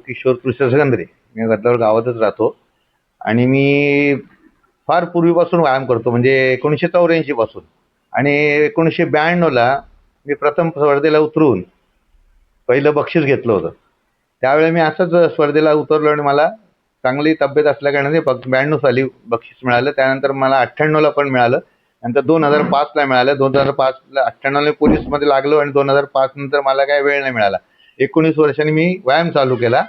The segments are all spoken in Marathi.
किशोर कृष्ण गंद्रे. मी बदलापूर गावातच राहतो आणि मी फार पूर्वीपासून व्यायाम करतो, म्हणजे 1984 पासून. आणि 1992ला मी प्रथम स्पर्धेला उतरून पहिलं बक्षीस घेतलं होतं. त्यावेळी मी असंच स्पर्धेला उतरलो आणि मला चांगली तब्येत असल्याकारणाने 92 साली बक्षीस मिळालं. त्यानंतर मला 98ला पण मिळालं. नंतर 2005ला मिळालं. 2005ला 98ला पोलीसमध्ये लागलो आणि 2005 नंतर मला काही वेळ नाही मिळाला. 19 वर्षांनी मी व्यायाम चालू केला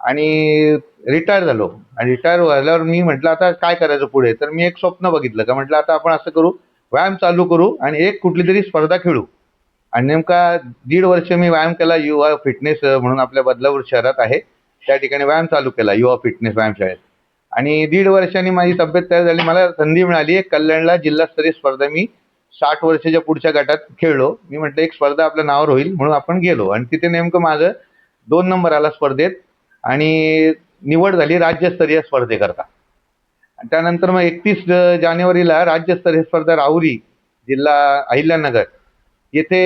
आणि रिटायर झालो. आणि रिटायर झाल्यावर मी म्हटलं आता काय करायचं पुढे. तर मी एक स्वप्न बघितलं का म्हटलं आता आपण असं करू, व्यायाम चालू करू आणि एक कुठली तरी स्पर्धा खेळू. आणि नेमका 1.5 वर्ष मी व्यायाम केला. युवा फिटनेस म्हणून आपल्या बदलापूर शहरात आहे, त्या ठिकाणी व्यायाम चालू केला युवा फिटनेस व्यायामशाळेत. आणि 1.5 वर्षांनी माझी तब्येत तयार झाली. मला संधी मिळाली एक कल्याणला जिल्हास्तरीय स्पर्धा. मी 60 वर्षाच्या पुढच्या गटात खेळलो. मी म्हटलं एक स्पर्धा आपल्या नावावर होईल म्हणून आपण गेलो आणि तिथे नेमकं माझं 2 नंबर आला स्पर्धेत आणि निवड झाली राज्यस्तरीय स्पर्धेकरता. आणि त्यानंतर मग 31 जानेवारीला राज्यस्तरीय स्पर्धा राहुरी जिल्हा अहिल्यानगर येथे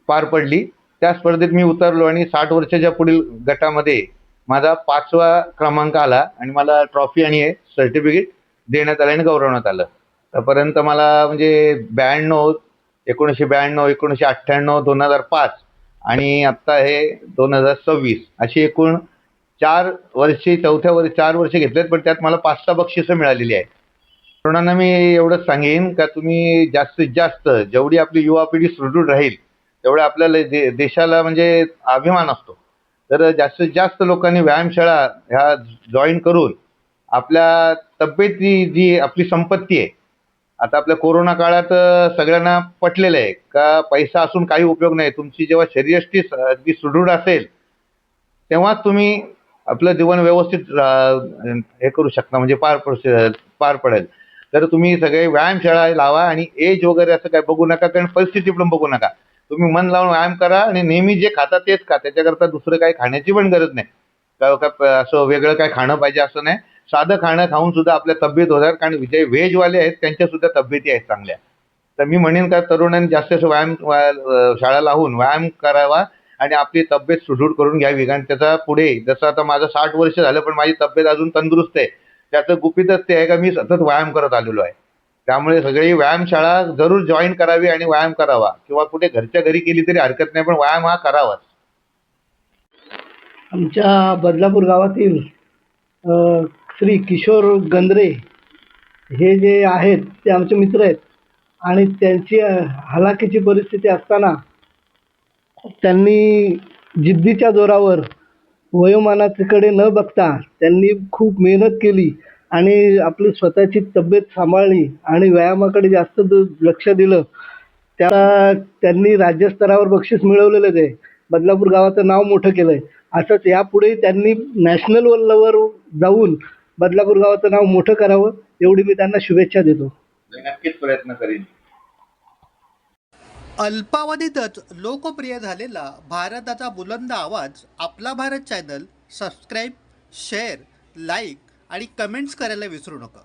पार पडली. त्या स्पर्धेत मी उतरलो आणि 60 वर्षाच्या पुढील गटामध्ये माझा 5वा क्रमांक आला आणि मला ट्रॉफी आणि हे सर्टिफिकेट देण्यात आलं आणि गौरवण्यात आलं. आतापर्यंत मला म्हणजे 92, 1992, 1998, 2005 आणि आत्ता हे 2026 अशी एकूण 4 वर्षे, 4 वर्षे घेतलेत. पण त्यात मला 5-6 बक्षिसं मिळालेली आहेत. तरुणांना मी एवढंच सांगेन का तुम्ही जास्तीत जास्त जेवढी आपली युवा पिढी सुदृढ राहील तेवढं आपल्याला देशाला म्हणजे अभिमान असतो. तर जास्तीत जास्त लोकांनी व्यायामशाळा ह्या जॉईन करून आपल्या तब्येती जी आपली संपत्ती आहे. आता आपल्या कोरोना काळात सगळ्यांना पटलेलं आहे का पैसा असून काही उपयोग नाही. तुमची जेव्हा शरीरयष्टी अगदी सुदृढ असेल तेव्हाच तुम्ही आपलं जीवन व्यवस्थित हे करू शकता, म्हणजे पार पडेल. तर तुम्ही सगळे व्यायामशाळा लावा आणि एज वगैरे असं काय बघू नका, कारण परिस्थिती पण बघू नका. तुम्ही मन लावून व्यायाम करा आणि नेहमी जे खाता तेच खा. त्याच्याकरता दुसरं काही खाण्याची पण गरज नाही. असं वेगळं काय खाणं पाहिजे असं नाही. साधं खाणं खाऊन सुद्धा आपल्या तब्येत होतात, कारण जे व्हेजवाले आहेत त्यांच्या सुद्धा तब्येती आहेत चांगल्या. तर मी म्हणेन का तरुणांनी जास्त व्यायाम शाळा लावून व्यायाम करावा आणि आपली तब्येत सुदृढ करून घ्यावी. कारण त्याचा पुढे जसं आता माझं 60 वर्ष झालं पण माझी तब्येत अजून तंदुरुस्त आहे. त्याचं गुपितच ते आहे का मी सतत व्यायाम करत आलेलो आहे. त्यामुळे सगळी व्यायामशाळा जरूर जॉईन करावी आणि व्यायाम करावा, किंवा कुठे घरच्या घरी केली तरी हरकत नाही, पण व्यायाम हा करावाच. आमच्या बदलापूर गावातील श्री किशोर गंद्रे हे जे आहेत ते आमचे मित्र आहेत आणि त्यांची हलाखीची परिस्थिती असताना त्यांनी जिद्दीच्या जोरावर वयोमानाकडे न बघता त्यांनी खूप मेहनत केली आणि आपली स्वतःची तब्येत सांभाळली आणि व्यायामाकडे जास्त लक्ष दिलं. त्याला त्यांनी राज्यस्तरावर बक्षीस मिळवलेलंच आहे. बदलापूर गावाचं नाव मोठं केलं आहे. असंच यापुढे त्यांनी नॅशनल लेवलवर जाऊन बदलापूर गावाचं नाव मोठं करावं एवढी मी त्यांना शुभेच्छा देतो. नक्कीच प्रयत्न करीन. अल्पावधीतच लोकप्रिय झालेला भारताचा बुलंद आवाज आपला Bharat channel subscribe, share, like आणि कमेंट्स करायला विसरू नका.